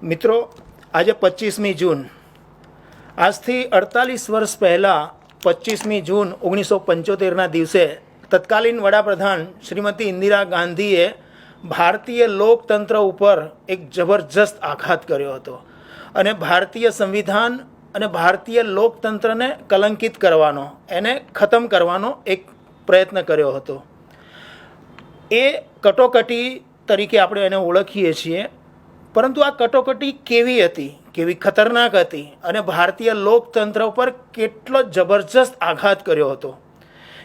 મિત્રો, આજે 25મી જૂન, આજથી 48 વર્ષ પહેલાં 25મી જૂન 1975ના દિવસે તત્કાલીન વડાપ્રધાન શ્રીમતી ઇન્દિરા ગાંધીએ ભારતીય લોકતંત્ર ઉપર એક જબરજસ્ત આઘાત કર્યો હતો અને ભારતીય સંવિધાન અને ભારતીય લોકતંત્રને કલંકિત કરવાનો, એને ખતમ કરવાનો એક પ્રયત્ન કર્યો હતો. એ કટોકટી તરીકે આપણે એને ઓળખીએ છીએ. પરંતુ આ કટોકટી કેવી હતી, કેવી ખતરનાક હતી અને ભારતીય લોકતંત્ર ઉપર કેટલો જબરજસ્ત આઘાત કર્યો હતો,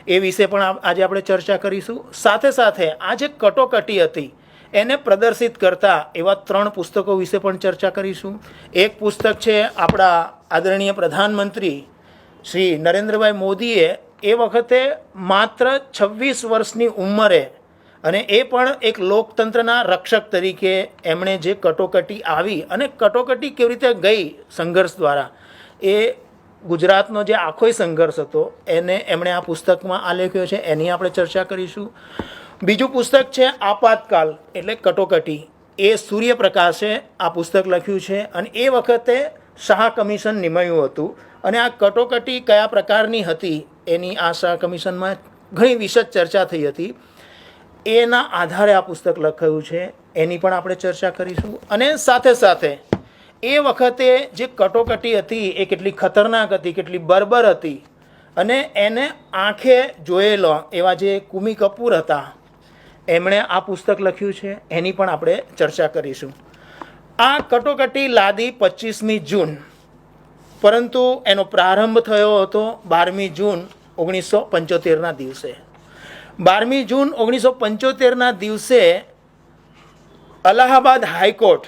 એ વિશે પણ આજે આપણે ચર્ચા કરીશું. સાથે સાથે આ જે કટોકટી હતી એને પ્રદર્શિત કરતા એવા 3 પુસ્તકો વિશે પણ ચર્ચા કરીશું. એક પુસ્તક છે આપણા આદરણીય પ્રધાનમંત્રી શ્રી નરેન્દ્રભાઈ મોદીએ એ વખતે માત્ર 26 વર્ષની ઉંમરે, અને એ પણ એક લોકતંત્રના રક્ષક તરીકે એમણે જે કટોકટી આવી અને કટોકટી કેવી રીતે ગઈ સંઘર્ષ દ્વારા, એ ગુજરાતનો જે આખોય સંઘર્ષ હતો એને એમણે આ પુસ્તકમાં આલેખ્યો છે. એની આપણે ચર્ચા કરીશું. બીજું પુસ્તક છે આપાતકાલ એટલે કટોકટી. એ સૂર્યપ્રકાશે આ પુસ્તક લખ્યું છે અને એ વખતે શાહ કમિશન નિમાયું હતું અને આ કટોકટી કયા પ્રકારની હતી એની આ શાહ કમિશનમાં ઘણી વિશદ ચર્ચા થઈ હતી. એના આધારે આ પુસ્તક લખાયું છે, એની પણ આપણે ચર્ચા કરીશું. અને સાથે સાથે એ વખતે જે કટોકટી હતી એ કેટલી ખતરનાક હતી, કેટલી બર્બર હતી, અને એને આંખે જોયેલો એવા જે કુમી કપૂર હતા એમણે આ પુસ્તક લખ્યું છે, એની પણ આપણે ચર્ચા કરીશું. આ કટોકટી લાદી 25મી જૂન, પરંતુ એનો પ્રારંભ થયો હતો 12મી જૂન 1975ના દિવસે. 12મી જૂન 1975ના દિવસે અલ્હાબાદ હાઈકોર્ટ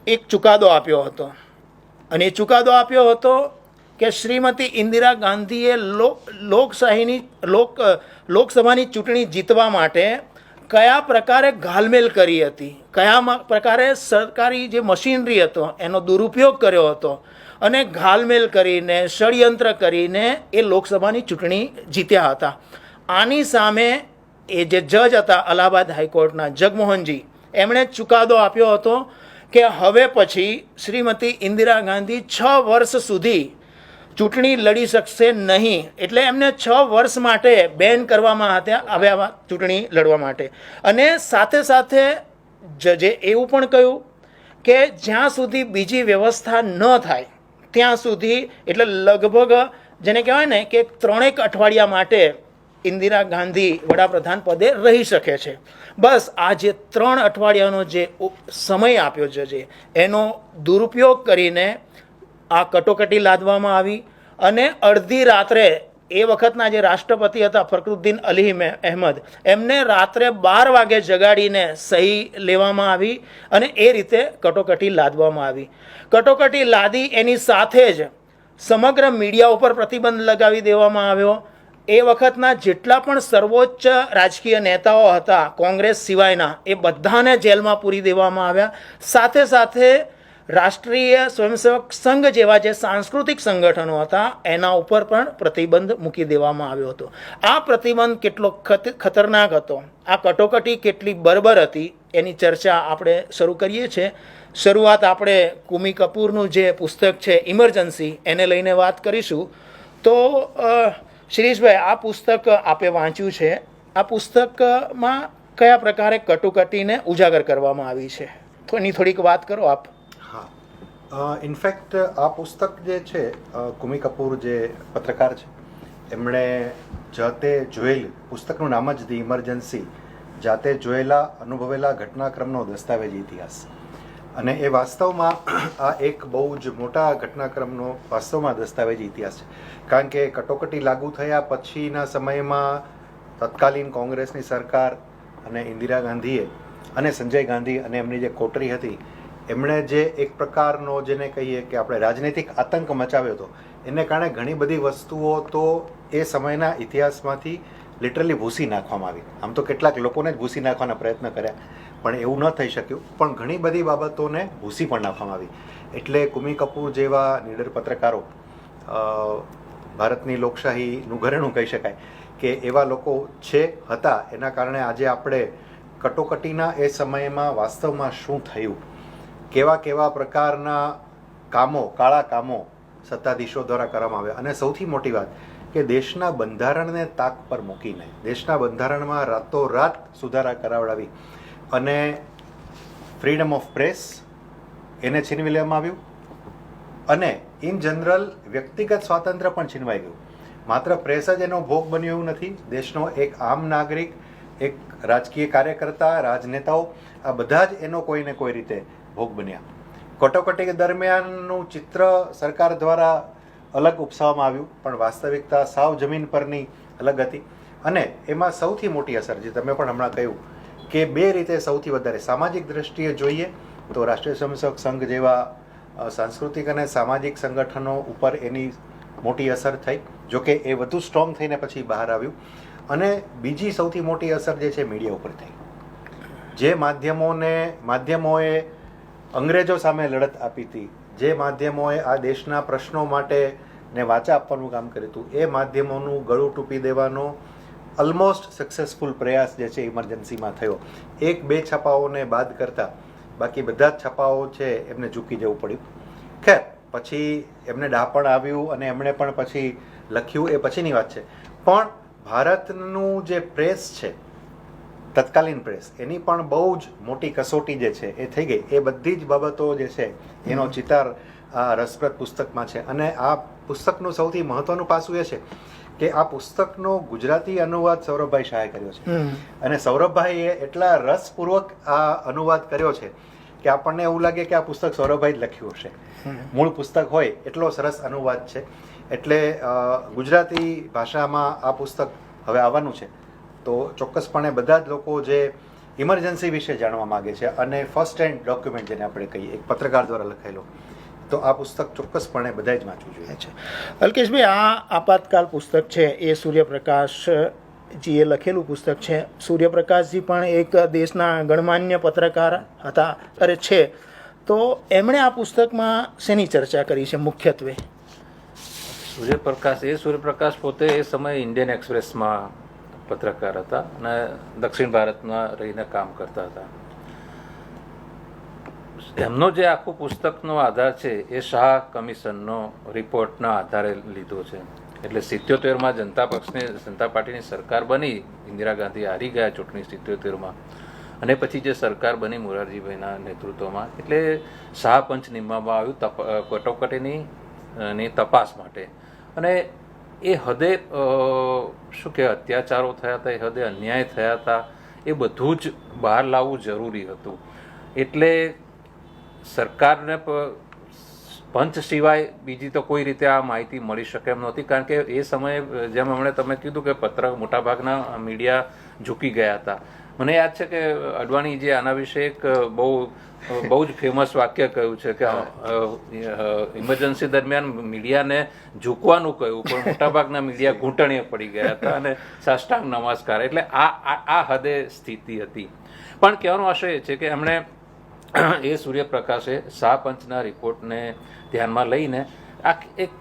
એક ચુકાદો આપ્યો હતો અને એ ચુકાદો આપ્યો હતો કે શ્રીમતી ઇન્દિરા ગાંધીએ લોકસભાની ચૂંટણી જીતવા માટે કયા પ્રકારે ઘાલમેલ કરી હતી, કયા પ્રકારે સરકારી જે મશીનરી હતો એનો દુરુપયોગ કર્યો હતો અને ઘાલમેલ કરીને, ષડયંત્ર કરીને એ લોકસભાની ચૂંટણી જીત્યા હતા. આની સામે એ જે જજ હતા અલ્હાબાદ હાઈકોર્ટના જગમોહનજી, એમણે ચુકાદો આપ્યો હતો કે હવે પછી શ્રીમતી ઇન્દિરા ગાંધી 6 વર્ષ સુધી ચૂંટણી લડી શકશે નહીં. એટલે એમને 6 વર્ષ માટે બેન કરવામાં આવ્યા ચૂંટણી લડવા માટે. અને સાથે સાથે જજે એવું પણ કહ્યું કે જ્યાં સુધી બીજી વ્યવસ્થા ન થાય ત્યાં સુધી, એટલે લગભગ જેને કહેવાય ને કે 3 અઠવાડિયા માટે ઇન્દિરા ગાંધી વડાપ્રધાન પદે રહી શકે છે. બસ આ જે 3 અઠવાડિયાનો જે સમય આપ્યો છે એનો દુરુપયોગ કરીને આ કટોકટી લાદવામાં આવી અને અડધી રાત્રે એ વખતના જે રાષ્ટ્રપતિ હતા ફખરુદ્દીન અલી અહેમદ, એમને રાત્રે 12 વાગે જગાડીને સહી લેવામાં આવી અને એ રીતે કટોકટી લાદવામાં આવી. કટોકટી લાદી એની સાથે જ સમગ્ર મીડિયા ઉપર પ્રતિબંધ લગાવી દેવામાં આવ્યો. એ વખતના જેટલા પણ સર્વોચ્ચ રાજકીય નેતાઓ હતા કોંગ્રેસ સિવાયના, એ બધાને જેલમાં પૂરી દેવામાં આવ્યા. સાથે સાથે રાષ્ટ્રીય સ્વયંસેવક સંઘ જેવા જે સાંસ્કૃતિક સંગઠનો હતા એના ઉપર પણ પ્રતિબંધ મૂકી દેવામાં આવ્યો હતો. આ પ્રતિબંધ કેટલો ખતરનાક હતો, આ કટોકટી કેટલી બર્બર હતી, એની ચર્ચા આપણે શરૂ કરીએ છીએ. શરૂઆત આપણે કુમી કપૂરનું જે પુસ્તક છે ઇમરજન્સી, એને લઈને વાત કરીશું. તો શિરીષભાઈ, આ પુસ્તક આપે વાંચ્યું છે, આ પુસ્તકમાં કયા પ્રકારે કટોકટીને ઉજાગર કરવામાં આવી છે, તો એની થોડીક વાત કરો આપ. હા, ઇનફેક્ટ આ પુસ્તક જે છે, કુમી કપૂર જે પત્રકાર છે, એમણે જાતે જોયેલ, પુસ્તકનું નામ જ ધી ઇમરજન્સી, જાતે જોયેલા અનુભવેલા ઘટનાક્રમનો દસ્તાવેજી ઇતિહાસ. અને એ વાસ્તવમાં આ એક બહુ જ મોટા ઘટનાક્રમનો વાસ્તવમાં દસ્તાવેજી ઇતિહાસ છે. કારણ કે કટોકટી લાગુ થયા પછીના સમયમાં તત્કાલીન કોંગ્રેસની સરકાર અને ઇન્દિરા ગાંધીએ અને સંજય ગાંધી અને એમની જે કોટરી હતી, એમણે જે એક પ્રકારનો, જેને કહીએ કે આપણે રાજનૈતિક આતંક મચાવ્યો હતો, એને કારણે ઘણી બધી વસ્તુઓ તો એ સમયના ઇતિહાસમાંથી લિટરલી ભૂસી નાખવામાં આવી. આમ તો કેટલાક લોકોને જ ભૂસી નાખવાના પ્રયત્ન કર્યા, પણ એવું ન થઈ શક્યું. પણ ઘણી બધી બાબતોને ભૂસી પણ નાખવામાં આવી. એટલે કુમી કપૂર જેવા નીડર પત્રકારો, ભારતની લોકશાહીનું ઘરેણું કહી શકાય કે એવા લોકો હતા. એના કારણે આજે આપણે કટોકટીના એ સમયમાં વાસ્તવમાં શું થયું કેવા કેવા પ્રકારના કામો, કાળા કામો સત્તાધીશો દ્વારા કરવામાં આવ્યા. અને સૌથી મોટી વાત કે દેશના બંધારણને તાક પર મૂકીને દેશના બંધારણમાં રાતોરાત સુધારા કરાવડાવી અને ફ્રીડમ ઓફ પ્રેસ એને છીનવી લેવામાં આવ્યું અને ઇન જનરલ વ્યક્તિગત સ્વાતંત્ર્ય પણ છીનવાઈ ગયું. માત્ર પ્રેસ જ એનો ભોગ બન્યો એવું નથી. દેશનો એક આમ નાગરિક, એક રાજકીય કાર્યકર્તા, રાજનેતાઓ, આ બધા જ એનો કોઈને કોઈ રીતે ભોગ બન્યા. કટોકટી દરમિયાનનું ચિત્ર સરકાર દ્વારા અલગ ઉપસાવવામાં આવ્યું, પણ વાસ્તવિકતા સાવ જમીન પરની અલગ હતી. અને એમાં સૌથી મોટી અસર, જે તમે પણ હમણાં કહ્યું કે બે રીતે સૌથી વધારે સામાજિક દ્રષ્ટિએ જોઈએ તો રાષ્ટ્રીય સ્વયંસેવક સંઘ જેવા સાંસ્કૃતિક અને સામાજિક સંગઠનો ઉપર એની મોટી અસર થઈ. જોકે એ વધુ સ્ટ્રોંગ થઈને પછી બહાર આવ્યું. અને બીજી સૌથી મોટી અસર જે છે મીડિયા ઉપર થઈ. જે માધ્યમોએ અંગ્રેજો સામે લડત આપી હતી, જે માધ્યમોએ આ દેશના પ્રશ્નો માટે ને વાચા આપવાનું કામ કર્યું હતું, એ માધ્યમોનું ગળું ટૂંપી દેવાનો ઓલમોસ્ટ સક્સેસફુલ પ્રયાસ જે છે ઇમરજન્સીમાં થયો. એક બે છાપાઓને બાદ કરતા બાકી બધા જ છાપાઓ છે એમને ઝૂકી જવું પડ્યું. ખેર, પછી એમને ડાપણ આવ્યું અને એમણે પણ પછી લખ્યું, એ પછીની વાત છે. પણ ભારતનું જે પ્રેસ છે, તત્કાલીન પ્રેસ, એની પણ બહુ જ મોટી કસોટી જે છે એ થઈ ગઈ. એ બધી જ બાબતો જે છે એનો ચિતાર આ રસપ્રદ પુસ્તકમાં છે. અને આ પુસ્તકનું સૌથી મહત્વનું પાસું એ છે કે આ પુસ્તકનો ગુજરાતી અનુવાદ સૌરભભાઈ શાહે કર્યો છે. અને સૌરભભાઈએ એટલા રસપૂર્વક આ અનુવાદ કર્યો છે કે આપણને એવું લાગે કે આ પુસ્તક સૌરભભાઈ જ લખ્યું હશે. મૂળ પુસ્તક હોય એટલો સરસ અનુવાદ છે. એટલે ગુજરાતી ભાષામાં આ પુસ્તક હવે આવવાનું છે. તો ચોક્કસપણે બધા જ લોકો જે ઇમરજન્સી વિશે જાણવા માગે છે અને ફર્સ્ટ હેન્ડ ડોક્યુમેન્ટ જેને આપણે કહીએ, એક પત્રકાર દ્વારા લખાયેલો, તો આ પુસ્તક ચોક્કસપણે બધાય જ વાંચવું જોઈએ છે. અલ્કેશભાઈ, આ આપાતકાલ પુસ્તક છે એ સૂર્યપ્રકાશજીએ લખેલું પુસ્તક છે. સૂર્યપ્રકાશજી પણ એક દેશના ગણમાન્ય પત્રકાર હતા છે. તો એમણે આ પુસ્તકમાં શેની ચર્ચા કરી છે મુખ્યત્વે? સૂર્યપ્રકાશ પોતે એ સમયે ઇન્ડિયન એક્સપ્રેસમાં પત્રકાર હતા અને દક્ષિણ ભારતમાં રહીને કામ કરતા હતા. એમનો જે આખું પુસ્તકનો આધાર છે એ શાહ કમિશનનો રિપોર્ટના આધારે લીધો છે. એટલે 77માં જનતા પાર્ટીની સરકાર બની, ઇન્દિરા ગાંધી હારી ગયા ચૂંટણી 77માં, અને પછી જે સરકાર બની મોરારજીભાઈના નેતૃત્વમાં, એટલે શાહ પંચ નિમવામાં આવ્યું કટોકટીની તપાસ માટે. અને એ હદે શું કે અત્યાચારો થયા હતા, એ હદે અન્યાય થયા હતા, એ બધું જ બહાર લાવવું જરૂરી હતું. એટલે સરકારને પંચ સિવાય બીજી તો કોઈ રીતે આ માહિતી મળી શકે એમ નહોતી. કારણ કે એ સમયે જેમ હમણાં તમે કીધું કે મોટાભાગના મીડિયા ઝૂકી ગયા હતા. મને યાદ છે કે અડવાણીજી આના વિશે એક બહુ જ ફેમસ વાક્ય કહ્યું છે કે ઇમરજન્સી દરમિયાન મીડિયાને ઝૂકવાનું કહ્યું, પણ મોટાભાગના મીડિયા ઘૂંટણીએ પડી ગયા હતા અને સાષ્ટાંગ નમસ્કાર. એટલે આ હદે સ્થિતિ હતી. પણ કહેવાનો આશય એ છે કે એમણે એ સૂર્યપ્રકાશે શાહ પંચના રિપોર્ટને ધ્યાનમાં લઈને આ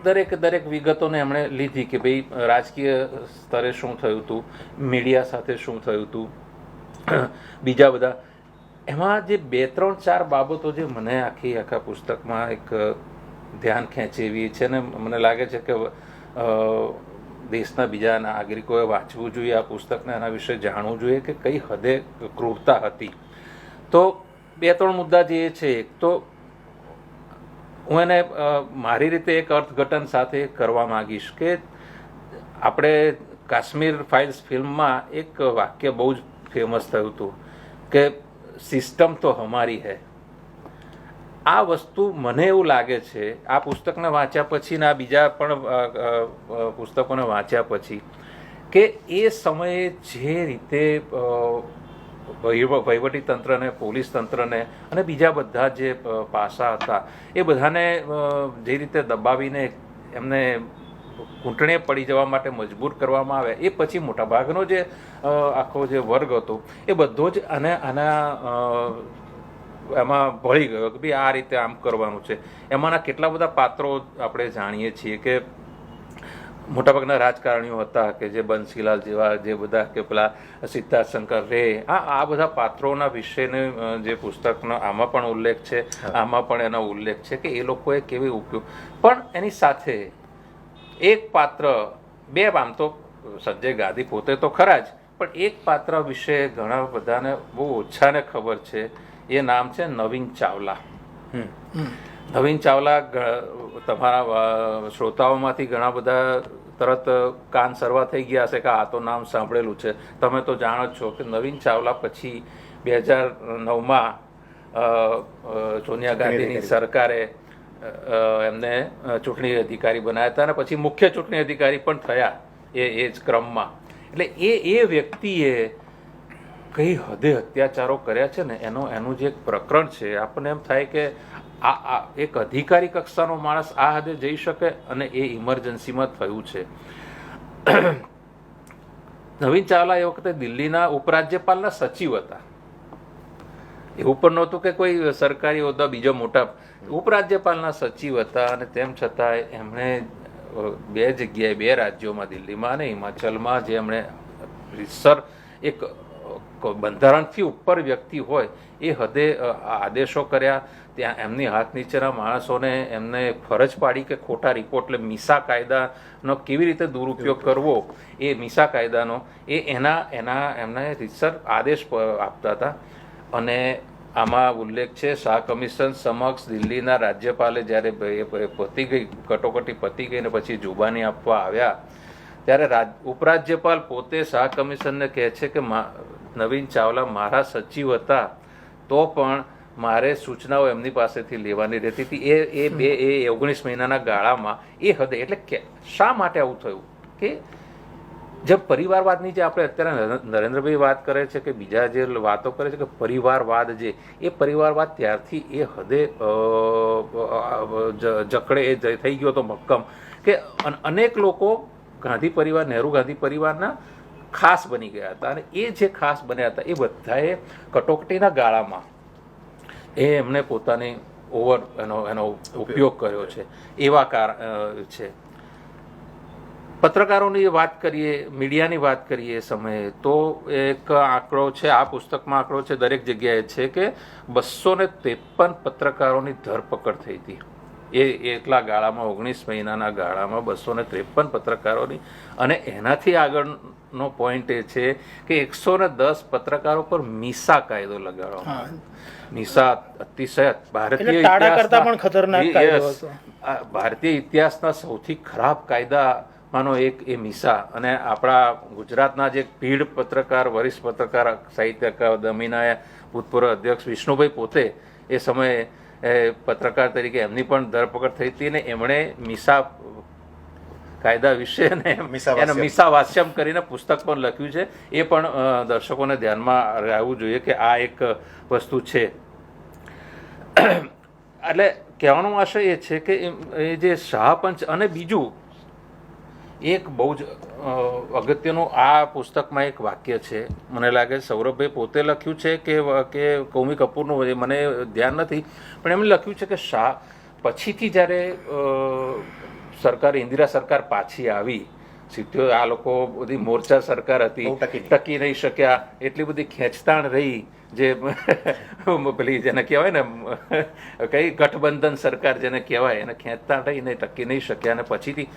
દરેક વિગતોને એમણે લીધી કે ભાઈ રાજકીય સ્તરે શું થયું હતું, મીડિયા સાથે શું થયું હતું, બીજા બધા. એમાં જે 2-3-4 બાબતો જે મને આખા પુસ્તકમાં એક ધ્યાન ખેંચે એવી છે ને મને લાગે છે કે દેશના બીજા નાગરિકોએ વાંચવું જોઈએ આ પુસ્તકને, એના વિશે જાણવું જોઈએ કે કઈ હદે ક્રૂરતા હતી. તો 2-3 મુદ્દા જે છે, એક તો હું એને મારી રીતે એક અર્થઘટન સાથે કરવા માંગીશ કે આપણે કાશ્મીર ફાઇલ્સ ફિલ્મમાં એક વાક્ય બહુ જ ફેમસ થયું હતું કે સિસ્ટમ તો હમારી હૈ. આ વસ્તુ મને એવું લાગે છે આ પુસ્તકને વાંચ્યા પછી ને આ બીજા પણ પુસ્તકોને વાંચ્યા પછી કે એ સમયે જે રીતે વહીવટી તંત્રને, પોલીસ તંત્રને અને બીજા બધા જે પાસા હતા એ બધાને જે રીતે દબાવીને એમને ઘૂંટણે પડી જવા માટે મજબૂર કરવામાં આવે, એ પછી મોટાભાગનો જે આખો જે વર્ગ હતો એ બધો જ એમાં ભળી ગયો કે ભાઈ આ રીતે આમ કરવાનું છે. એમાંના કેટલા બધા પાત્રો આપણે જાણીએ છીએ કે મોટાભાગના રાજકારણીઓ હતા કે જે બંસીલાલ જેવા જે બધા કે પેલા સિદ્ધાર્થ શંકર રે આ બધા પાત્રોના વિશેનો જે પુસ્તકનો આમાં પણ ઉલ્લેખ છે, આમાં પણ એનો ઉલ્લેખ છે કે એ લોકોએ કેવી ઉપયોગ, પણ એની સાથે એક પાત્ર બે, આમ તો સંજય ગાંધી પોતે તો ખરા જ, પણ એક પાત્ર વિશે ઘણા બધાને બહુ ઓછાને ખબર છે. એ નામ છે નવીન ચાવલા. નવીન ચાવલા તમારા શ્રોતાઓમાંથી ઘણા બધા તરત કાન સરવા થઈ ગયા હશે કે આ તો નામ સાંભળેલું છે. તમે તો જાણો જ છો કે નવીન ચાવલા પછી 2009માં સોનિયા ગાંધીની સરકારે એમને ચૂંટણી અધિકારી બનાવ્યા હતા અને પછી મુખ્ય ચૂંટણી અધિકારી પણ થયા એ જ ક્રમમાં. એટલે એ વ્યક્તિએ કઈ હદે અત્યાચારો કર્યા છે ને એનું જે એક પ્રકરણ છે, આપણને એમ થાય કે આ એક અધિકારી કક્ષાનો માણસ આ હદે જઈ શકે અને એ ઇમરજન્સીમાં થયું છે. નવીન ચાવલા એ વખતે દિલ્હીના ઉપરાજ્યપાલના સચિવ હતા. એવું પણ નહોતું કે કોઈ સરકારી હોદ્દા બીજો મોટા, ઉપરાજ્યપાલના સચિવ હતા અને તેમ છતાં એમણે બે જગ્યાએ, બે રાજ્યોમાં, દિલ્હીમાં અને હિમાચલમાં, જે એમણે રીતસર એક બંધારણથી ઉપર વ્યક્તિ હોય એ હદે આદેશો કર્યા. ત્યાં એમની હાથ નીચેના માણસોને એમને ફરજ પાડી કે ખોટા રિપોર્ટ, એટલે મીસા કાયદાનો કેવી રીતે દુરુપયોગ કરવો, એ મીસા કાયદાનો એમને રીતસર આદેશ આપતા હતા. અને આમાં ઉલ્લેખ છે શાહ કમિશન સમક્ષ દિલ્હીના રાજ્યપાલે જ્યારે પતી ગઈ, કટોકટી પતી ગઈ ને પછી જુબાની આપવા આવ્યા, ત્યારે ઉપરાજ્યપાલ પોતે શાહ કમિશનને કહે છે કે નવીન ચાવલા મારા સચિવ હતા તો પણ મારે સૂચનાઓ એમની પાસેથી લેવાની રહેતી હતી. એ 19 મહિનાના ગાળામાં એ હદે. એટલે શા માટે આવું થયું કે જે પરિવારવાદની જે આપણે અત્યારે નરેન્દ્રભાઈ વાત કરે છે કે બીજા જે વાતો કરે છે કે પરિવારવાદ, જે એ પરિવારવાદ ત્યારથી એ હદે જકડે એ થઈ ગયો હતો મક્કમ કે અનેક લોકો ગાંધી પરિવાર, નહેરુ ગાંધી પરિવારના ખાસ બની ગયા હતા. અને એ જે ખાસ બન્યા હતા એ બધાએ કટોકટીના ગાળામાં એમને પોતાની એનો ઉપયોગ કર્યો છે. એવા છે. પત્રકારોની વાત કરીએ, મીડિયાની વાત કરીએ સમયે, તો એક આંકડો છે, આ પુસ્તકમાં આંકડો છે, દરેક જગ્યાએ છે કે 253 પત્રકારોની ધરપકડ થઈ હતી. એટલા ગાળામાં, 19 મહિનાના ગાળામાં 253 પત્રકારોની. અને એનાથી આગળનો પોઈન્ટ એ છે કે 110 પત્રકારો પર મીસા કાયદો લગાડવામાં. મીસા અતિશય ભારતીય ઇતિહાસના સૌથી ખરાબ કાયદામાંનો એક એ મીસા. અને આપણા ગુજરાતના જે પીઢ પત્રકાર, વરિષ્ઠ પત્રકાર, સાહિત્ય અકાદમીના ભૂતપૂર્વ અધ્યક્ષ વિષ્ણુભાઈ પોતે એ સમયે પત્રકાર તરીકે એમની પણ ધરપકડ થઈ હતી. ને એમણે મીસા કાયદા વિશે એને મીસા વાસ્યમ કરીને પુસ્તક પણ લખ્યું છે. એ પણ દર્શકોને ધ્યાનમાં રહેવું જોઈએ કે આ એક વસ્તુ છે. એટલે કહેવાનો આશય એ છે કે એ જે શાહપંચ, અને બીજું એક બહુ જ અગત્યનું આ પુસ્તકમાં એક વાક્ય છે, મને લાગે સૌરભભાઈ પોતે લખ્યું છે કે કૌમી કપૂરનું, મને ધ્યાન નથી, પણ એમણે લખ્યું છે કે શાહ પછીથી જ્યારે ઇન્દિરા સરકાર પાછી આવી, આ લોકો બધી મોરચા સરકાર હતી, ટકી નહીં શક્યા, એટલી બધી ખેંચતાણ રહી, જે પેલી જેને કહેવાય ને કઈ ગઠબંધન સરકાર જેને કહેવાય, એને ખેંચતાણ રહી ને ટકી નહીં શક્યા. અને પછીથી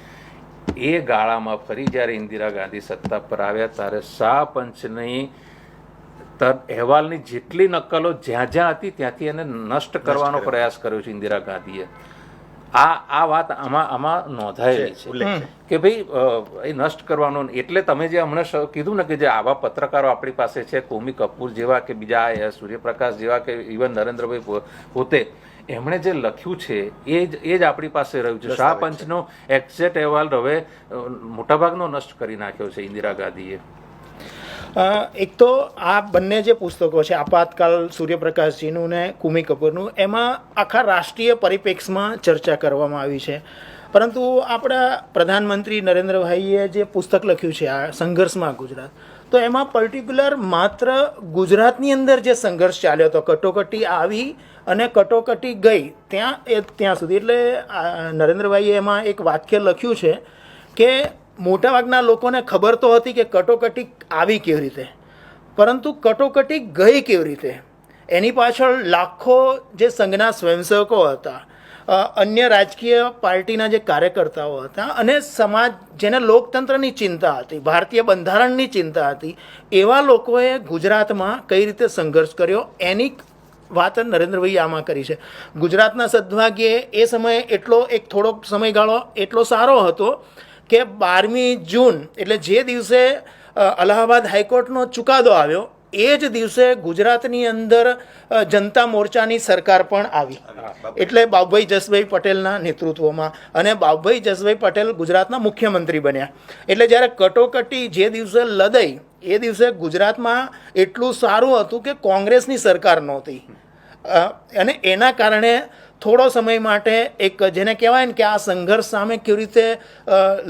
એ ગાળામાં ફરી જ્યારે ઇન્દિરા ગાંધી સત્તા પર આવ્યા ત્યારે શાહ પંચની અહેવાલની જેટલી નકલો જ્યાં જ્યાં હતી ત્યાંથી એને નષ્ટ કરવાનો પ્રયાસ કર્યો છે ઇન્દિરા ગાંધીએ. આ વાત આમાં નોંધાયેલી છે કે ભાઈ એ નષ્ટ કરવાનો. એટલે તમે જે હમણાં કીધું ને કે જે આવા પત્રકારો આપણી પાસે છે, કૌમી કપૂર જેવા કે બીજા સૂર્યપ્રકાશ જેવા કે ઇવન નરેન્દ્રભાઈ પોતે, એમણે જે લખ્યું છે એ જ આપણી પાસે રહ્યું છે. શાહ પંચનો એક્ઝેક્ટ અહેવાલ હવે મોટાભાગનો નષ્ટ કરી નાખ્યો છે ઇન્દિરા ગાંધીએ. એક તો આ બંને જે પુસ્તકો છે, આપાતકાલ સૂર્યપ્રકાશજીનું ને કુમી કપૂરનું, એમાં આખા રાષ્ટ્રીય પરિપ્રેક્ષમાં ચર્ચા કરવામાં આવી છે. પરંતુ આપણા પ્રધાનમંત્રી નરેન્દ્રભાઈએ જે પુસ્તક લખ્યું છે આ સંઘર્ષમાં ગુજરાત, તો એમાં પર્ટિક્યુલર માત્ર ગુજરાતની અંદર જે સંઘર્ષ ચાલ્યો હતો, કટોકટી આવી અને કટોકટી ગઈ ત્યાં સુધી. એટલે નરેન્દ્રભાઈએ એમાં એક વાક્ય લખ્યું છે કે મોટાભાગના લોકોને ખબર તો હતી કે કટોકટી આવી કેવી રીતે, પરંતુ કટોકટી ગઈ કેવી રીતે, એની પાછળ લાખો જે સંઘના સ્વયંસેવકો હતા, અન્ય રાજકીય પાર્ટીના જે કાર્યકર્તાઓ હતા અને સમાજ જેને લોકતંત્રની ચિંતા હતી, ભારતીય બંધારણની ચિંતા હતી, એવા લોકોએ ગુજરાતમાં કઈ રીતે સંઘર્ષ કર્યો એની વાત નરેન્દ્રભાઈ આમાં કરી છે. ગુજરાતના સદભાગ્યે એ સમયે એક થોડોક સમયગાળો એટલો સારો હતો કે 12મી જૂન એટલે જે દિવસે અલ્હાબાદ હાઈકોર્ટનો ચુકાદો આવ્યો એ જ દિવસે ગુજરાતની અંદર જનતા મોરચાની સરકાર પણ આવી, એટલે બાબુભાઈ જસભાઈ પટેલના નેતૃત્વમાં, અને બાબુભાઈ જસભાઈ પટેલ ગુજરાતના મુખ્યમંત્રી બન્યા. એટલે જ્યારે કટોકટી જે દિવસે લદાઈ એ દિવસે ગુજરાતમાં એટલું સારું હતું કે કોંગ્રેસની સરકાર નહોતી, અને એના કારણે થોડો સમય માટે એક જેને કહેવાય ને કે આ સંઘર્ષ સામે કેવી રીતે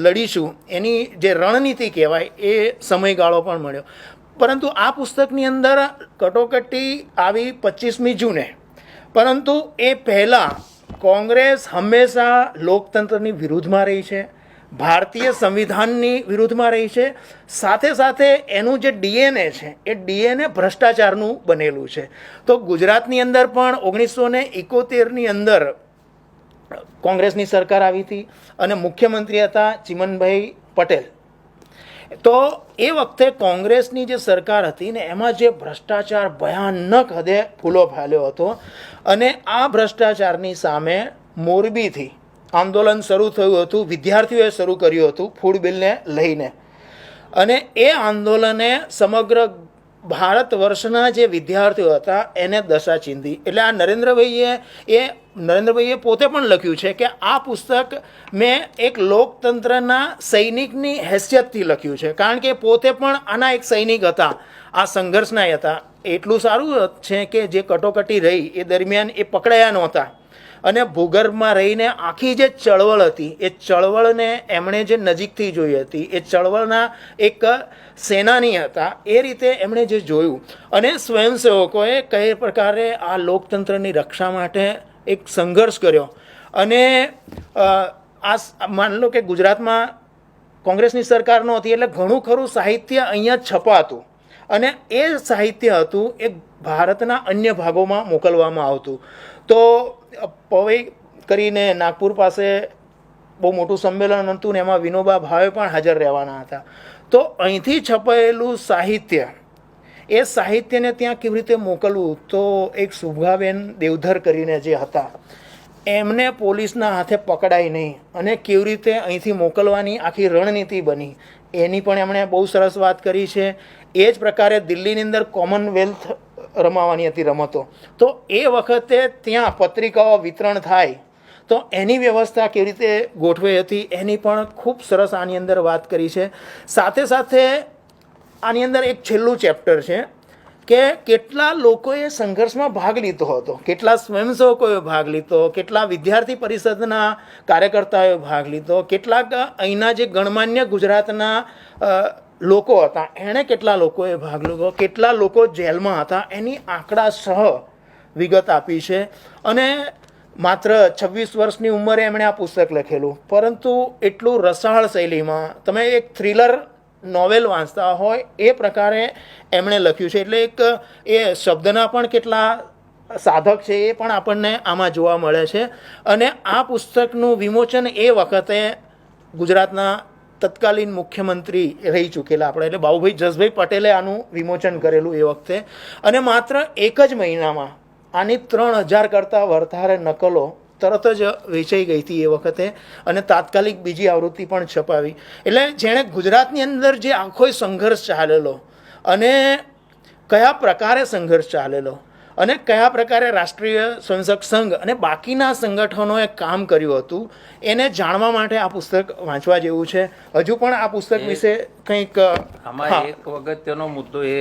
લડીશું એની જે રણનીતિ કહેવાય એ સમયગાળો પણ મળ્યો. પરંતુ આ પુસ્તકની અંદર કટોકટી આવી 25મી જૂને, પરંતુ એ પહેલાં કોંગ્રેસ હંમેશા લોકતંત્રની વિરુદ્ધમાં રહી છે, ભારતીય સંવિધાનની વિરુદ્ધમાં રહી છે, સાથે સાથે એનું જે ડીએનએ છે એ ડીએનએ ભ્રષ્ટાચારનું બનેલું છે. તો ગુજરાતની અંદર પણ 1971ની અંદર કોંગ્રેસની સરકાર આવી હતી અને મુખ્યમંત્રી હતા ચિમનભાઈ પટેલ. તો એ વખતે કોંગ્રેસની જે સરકાર હતી ને એમાં જે ભ્રષ્ટાચાર ભયાનક હદે ફૂલો ફાલ્યો હતો, અને આ ભ્રષ્ટાચારની સામે મોરબીથી આંદોલન શરૂ થયું હતું, વિદ્યાર્થીઓએ શરૂ કર્યું હતું ફૂડ બિલને લઈને, અને એ આંદોલને સમગ્ર ભારત વર્ષના જે વિદ્યાર્થીઓ હતા એને દશા ચીંધી. એટલે આ નરેન્દ્રભાઈએ પોતે પણ લખ્યું છે કે આ પુસ્તક મેં એક લોકતંત્રના સૈનિકની હેસિયતથી લખ્યું છે, કારણ કે પોતે પણ આના એક સૈનિક હતા, આ સંઘર્ષના હતા. એટલું સારું છે કે જે કટોકટી રહી એ દરમિયાન એ પકડાયા નહોતા, અને ભૂગર્ભમાં રહીને આખી જે ચળવળ હતી એ ચળવળને એમણે જે નજીકથી જોઈ હતી, એ ચળવળના એક સેનાની હતા, એ રીતે એમણે જે જોયું, અને સ્વયંસેવકોએ કઈ પ્રકારે આ લોકતંત્રની રક્ષા માટે એક સંઘર્ષ કર્યો. અને માન લો કે ગુજરાતમાં કોંગ્રેસની સરકાર નહોતી એટલે ઘણું ખરું સાહિત્ય અહીંયા છપાતું, અને એ સાહિત્ય હતું એ ભારતના અન્ય ભાગોમાં મોકલવામાં આવતું. તો પવઈ કરીને નાગપુર પાસે બહુ મોટું સંમેલન હતું ને એમાં વિનોબા ભાવે પણ હાજર રહેવાના હતા. તો અહીંથી છપાયેલું સાહિત્ય, એ સાહિત્યને ત્યાં કેવી રીતે મોકલવું, તો એક શુભાબેન દેવધર કરીને જે હતા એમને પોલીસના હાથે પકડાય નહીં અને કેવી રીતે અહીંથી મોકલવાની આખી રણનીતિ બની એની પણ એમણે બહુ સરસ વાત કરી છે. એ જ પ્રકારે દિલ્હીની અંદર કોમનવેલ્થ રમાવાની હતી રમતો, તો એ વખતે ત્યાં પત્રિકાઓ વિતરણ થાય તો એની વ્યવસ્થા કેવી રીતે ગોઠવાઈ હતી એની પણ ખૂબ સરસ આની અંદર વાત કરી છે. સાથે સાથે આની અંદર એક છેલ્લું ચેપ્ટર છે કે કેટલા લોકોએ સંઘર્ષમાં ભાગ લીધો હતો, કેટલા સ્વયંસેવકોએ ભાગ લીધો, કેટલા વિદ્યાર્થી પરિષદના કાર્યકર્તાઓએ ભાગ લીધો, કેટલાક અહીંના જે ગણમાન્ય ગુજરાતના લોકો હતા એણે કેટલા લોકોએ ભાગ લીધો, કેટલા લોકો જેલમાં હતા, એની આંકડા સહ વિગત આપી છે. અને માત્ર 26 વર્ષની ઉંમરે એમણે આ પુસ્તક લખેલું, પરંતુ એટલું રસાળ શૈલીમાં તમે એક થ્રિલર નોવેલ વાંચતા હોય એ પ્રકારે એમણે લખ્યું છે. એટલે એક એ શબ્દના પણ કેટલા સાધક છે એ પણ આપણને આમાં જોવા મળે છે. અને આ પુસ્તકનું વિમોચન એ વખતે ગુજરાતના તત્કાલીન મુખ્યમંત્રી રહી ચૂકેલા આપણે એટલે બાબુભાઈ જસભાઈ પટેલે આનું વિમોચન કરેલું એ વખતે, અને માત્ર એક જ મહિનામાં આની 3000 કરતાં વધારે નકલો તરત જ વેચાઈ ગઈ હતી એ વખતે, અને તાત્કાલિક બીજી આવૃત્તિ પણ છપાવી. એટલે જેણે ગુજરાતની અંદર જે આખો સંઘર્ષ ચાલેલો અને કયા પ્રકારે સંઘર્ષ ચાલેલો અને કયા પ્રકારે રાષ્ટ્રીય સ્વયંસેવક સંઘ અને બાકીના સંગઠનોએ કામ કર્યું હતું એને જાણવા માટે આ પુસ્તક વાંચવા જેવું છે. હજુ પણ આ પુસ્તક વિશે કંઈક આમાં એક અગત્યનો મુદ્દો એ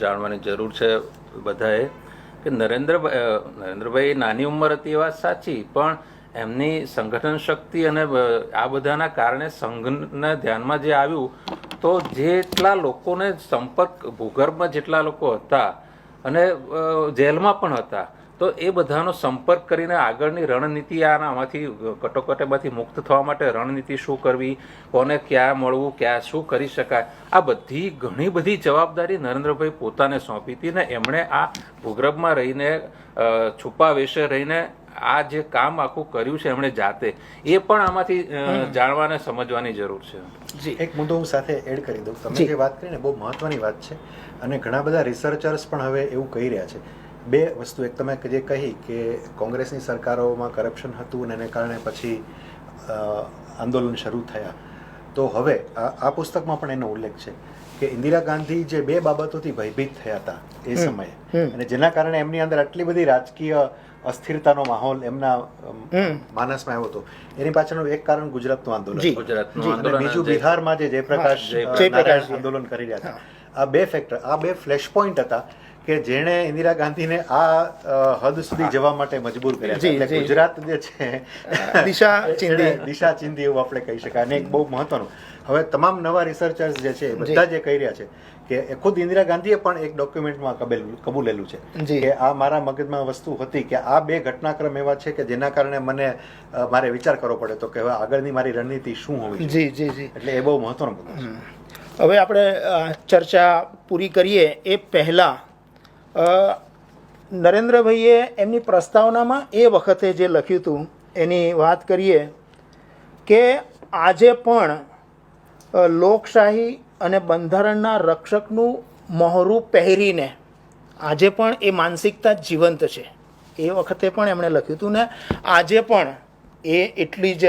જાણવાની જરૂર છે બધાએ કે નરેન્દ્રભાઈ નાની ઉંમર હતી એ વાત સાચી, પણ એમની સંગઠન શક્તિ અને આ બધાના કારણે સંઘને ધ્યાનમાં જે આવ્યું તો જેટલા લોકોને સંપર્ક ભૂગર્ભમાં જેટલા લોકો હતા અને જેલમાં પણ હતા તો એ બધાનો સંપર્ક કરીને આગળની રણનીતિ આમાંથી કટોકટીમાંથી મુક્ત થવા માટે રણનીતિ શું કરવી, કોને ક્યાં મળવું, ક્યાં શું કરી શકાય, આ બધી ઘણી બધી જવાબદારી નરેન્દ્રભાઈ પોતાને સોંપી હતી ને એમણે આ ભૂગર્ભમાં રહીને છુપા વેશે રહીને આ જે કામ આખું કર્યું છે એમણે જાતે, એ પણ આમાંથી જાણવા અને સમજવાની જરૂર છે. જી, એક મુદ્દો હું સાથે એડ કરી દઉં. તમે જે વાત કરી ને બહુ મહત્વની વાત છે અને ઘણા બધા રિસર્ચર્સ પણ હવે એવું કહી રહ્યા છે. બે વસ્તુ, એક તમે જે કહી કે કોંગ્રેસની સરકારોમાં કરપ્શન હતું અને એને કારણે પછી આંદોલન શરૂ થયા, તો હવે આ પુસ્તકમાં પણ એનો ઉલ્લેખ છે કે ઇન્દિરા ગાંધી જે બે બાબતોથી ભયભીત થયા હતા એ સમયે અને જેના કારણે એમની અંદર આટલી બધી રાજકીય અસ્થિરતાનો માહોલ એમના માનસમાં આવ્યો હતો, એની પાછળનું એક કારણ ગુજરાતનું આંદોલન, ગુજરાતનું અને આંદોલન, બીજું બિહારમાં જે જયપ્રકાશ નારાયણ આંદોલન કરી રહ્યા હતા. આ બે ફેક્ટર, આ બે ફ્લેશ પોઈન્ટ હતા કે જેણે ઇન્દિરા ગાંધીને આ હદ સુધી જવા માટે મજબૂર કર્યા હતા. એટલે ગુજરાત જે છે દિશા ચીંધી એવું આપણે કહી શકાય. અને એક બહુ મહત્વનું, હવે તમામ નવા રિસર્ચર્સ જે છે બધા જે કહી રહ્યા છે કે ખુદ ઇન્દિરા ગાંધીએ પણ એક ડોક્યુમેન્ટમાં કબૂલેલું છે કે આ મારા મગજમાં વસ્તુ હતી કે આ બે ઘટનાક્રમ એવા છે કે જેના કારણે મને મારે વિચાર કરવો પડે તો કે હવે આગળની મારી રણનીતિ શું હોવી જોઈએ. જી જી જી, એટલે એ બહુ મહત્વનો મુદ્દો છે. હવે આપણે ચર્ચા પૂરી કરીએ એ પહેલાં નરેન્દ્રભાઈએ એમની પ્રસ્તાવનામાં એ વખતે જે લખ્યું હતું એની વાત કરીએ કે આજે પણ લોકશાહી અને બંધારણના રક્ષકનું મહોરું પહેરીને આજે પણ એ માનસિકતા જીવંત છે. એ વખતે પણ એમણે લખ્યું હતું ને આજે પણ એ એટલી જ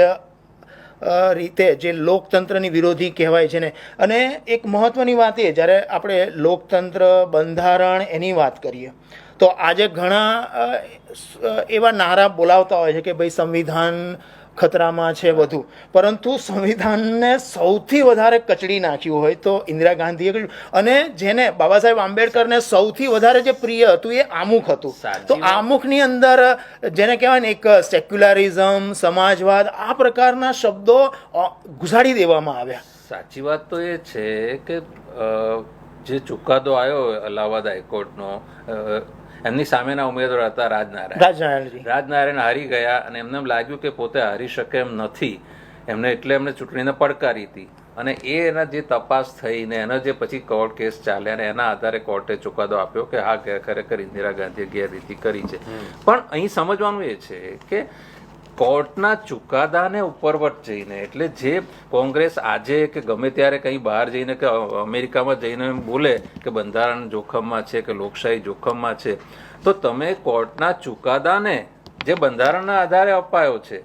રીતે જે લોકતંત્રની વિરોધી કહેવાય છે ને. અને એક મહત્ત્વની વાત એ, જ્યારે આપણે લોકતંત્ર બંધારણ એની વાત કરીએ તો આજે ઘણા એવા નારા બોલાવતા હોય છે કે ભાઈ સંવિધાન ખતરામાં છે બધું, પરંતુ સંવિધાનને સૌથી વધારે કચડી નાખ્યું હોય તો ઇન્દિરા ગાંધીએ કર્યું. અને જેને બાબા સાહેબ આંબેડકરને સૌથી વધારે જે પ્રિય હતું એ આમુખ હતું. તો આમુખની અંદર જેને કહેવાય ને એક સેક્યુલરિઝમ, સમાજવાદ, આ પ્રકારના શબ્દો ઘુસાડી દેવામાં આવ્યા. સાચી વાત તો એ છે કે જે ચુકાદો આવ્યો અલ્હાબાદ હાઈકોર્ટનો, એમની સામેના ઉમેદવાર હતા રાજનારાયણ હારી ગયા અને એમને લાગ્યું કે પોતે હારી શકે એમ નથી, એમને ચૂંટણીને પડકારી હતી. અને એના જે તપાસ થઈને એના જે પછી કોર્ટ કેસ ચાલ્યા અને એના આધારે કોર્ટે ચુકાદો આપ્યો કે હા ખરેખર ઇન્દિરા ગાંધીએ ગેરરીતિ કરી છે. પણ અહીં સમજવાનું એ છે કે કોર્ટના ચુકાદાને ઉપરવટ જઈને, એટલે જે કોંગ્રેસ આજે કે ગમે ત્યારે કંઈ બહાર જઈને કે અમેરિકામાં જઈને બોલે કે બંધારણ જોખમમાં છે કે લોકશાહી જોખમમાં છે, તો તમે કોર્ટના ચુકાદાને જે બંધારણના આધારે અપાયો છે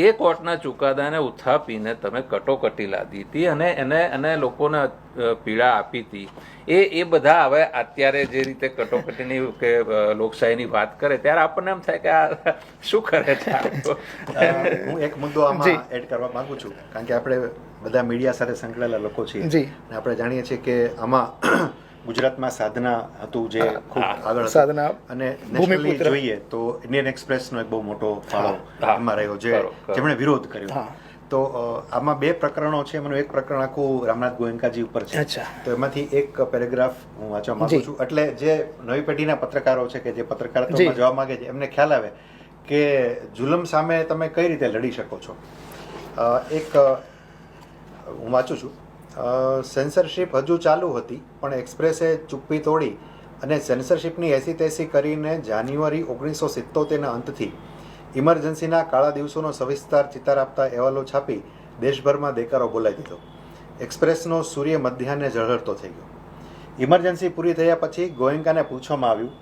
એ કોર્ટના ચુકાદાને ઉથાપીને તમે કટોકટી લાદી હતી અને એને લોકોને પીડા આપી હતી. એ બધા હવે અત્યારે જે રીતે કટોકટીની કે લોકશાહીની વાત કરે ત્યારે આપણને એમ થાય કે આ શું કરે છે. હું એક મુદ્દો આમાં એડ કરવા માંગુ છું, કારણ કે આપણે બધા મીડિયા સાથે સંકળાયેલા લોકો છીએ અને આપણે જાણીએ છીએ કે આમાં ગુજરાતમાં સાધના હતું જે ખૂબ આગળ હતું અને નેશનલી જોઈએ તો ઇન્ડિયન એક્સપ્રેસનો એક બહુ મોટો ફાળો એમાં રહ્યો જેમણે વિરોધ કર્યો. તો આમાં બે પ્રકરણો છે. એમાંનું એક પ્રકરણ આખું રામનાથ ગોયંકાજી ઉપર છે. તો એમાંથી એક પેરેગ્રાફ હું વાંચવા માંગુ છું. એટલે જે નવી પેઢીના પત્રકારો છે કે જે પત્રકારત્વમાં જવા માંગે છે એમને ખ્યાલ આવે કે જુલમ સામે તમે કઈ રીતે લડી શકો છો. એક હું વાંચું છું. સેન્સરશિપ હજુ ચાલુ હતી પણ એક્સપ્રેસે ચુપ્પી તોડી અને સેન્સરશિપની એસી તેસી કરીને જાન્યુઆરી 1977ના અંતથી ઇમરજન્સીના કાળા દિવસોનો સવિસ્તાર ચિતાર આપતા અહેવાલો છાપી દેશભરમાં દેકારો બોલાવી દીધો. એક્સપ્રેસનો સૂર્ય મધ્યાહને ઝળહળતો થઈ ગયો. ઇમરજન્સી પૂરી થયા પછી ગોયંકાને પૂછવામાં આવ્યું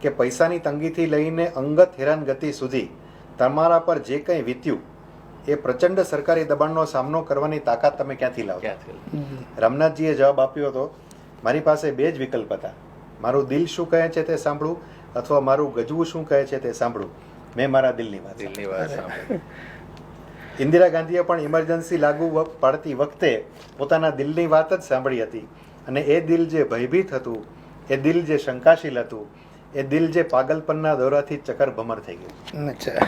કે પૈસાની તંગીથી લઈને અંગત હેરાનગતિ સુધી તમારા પર જે કંઈ વીત્યું એ પ્રચંડ સરકારી દબાણનો સામનો કરવાની તાકાત તમે ક્યાંથી લાવો. રામનાથજીએ જવાબ આપ્યો હતો, મારી પાસે બે જ વિકલ્પ હતા, મારું દિલ શું કહે છે તે સાંભળું અથવા મારું ગજવું શું કહે છે તે સાંભળું. મેં મારા દિલની વાત સાંભળી. ઇન્દિરા ગાંધીએ પણ ઇમરજન્સી લાગુ પાડતી વખતે પોતાના દિલની વાત જ સાંભળી હતી અને એ દિલ જે ભયભીત હતું, એ દિલ જે શંકાશીલ હતું, એ દિલ જે પાગલપનના દોરાથી ચકર ભમર થઈ ગયું. અચ્છા,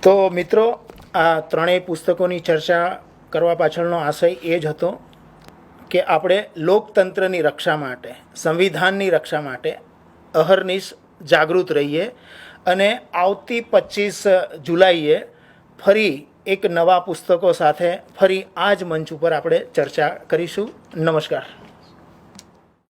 તો મિત્રો આ ત્રણેય પુસ્તકોની ચર્ચા કરવા પાછળનો આશય એ જ હતો કે આપણે લોકતંત્રની રક્ષા માટે, સંવિધાનની રક્ષા માટે અહર્નિશ જાગૃત રહીએ અને આવતી 25 જુલાઈએ ફરી એક નવા પુસ્તકો સાથે ફરી આ જ મંચ ઉપર આપણે ચર્ચા કરીશું. નમસ્કાર.